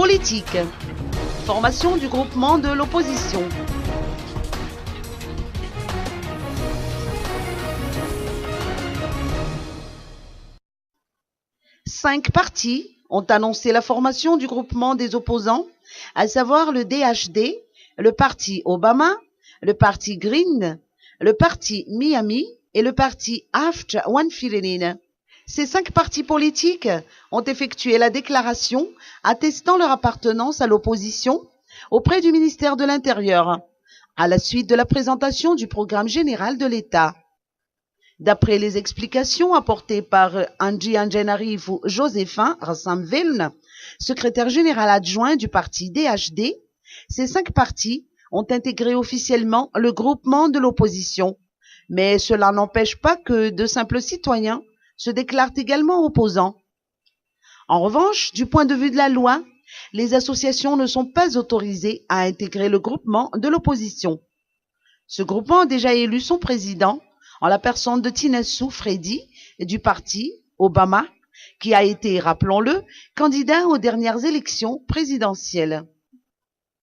politique. Formation du groupement de l'opposition. Cinq partis ont annoncé la formation du groupement des opposants, à savoir le DHD, le parti Obama, le parti Green, le parti Miami et le parti Aft Wanfirenin. Ces cinq partis politiques ont effectué la déclaration attestant leur appartenance à l'opposition auprès du ministère de l'Intérieur, à la suite de la présentation du programme général de l'État. D'après les explications apportées par Angie Angenarivo Joséphin Rassamveln, secrétaire général adjoint du parti DHD, ces cinq partis ont intégré officiellement le groupement de l'opposition. Mais cela n'empêche pas que de simples citoyens se déclarent également opposants. En revanche, du point de vue de la loi, les associations ne sont pas autorisées à intégrer le groupement de l'opposition. Ce groupement a déjà élu son président en la personne de Tinasou Freddy du parti Obama, qui a été, rappelons-le, candidat aux dernières élections présidentielles.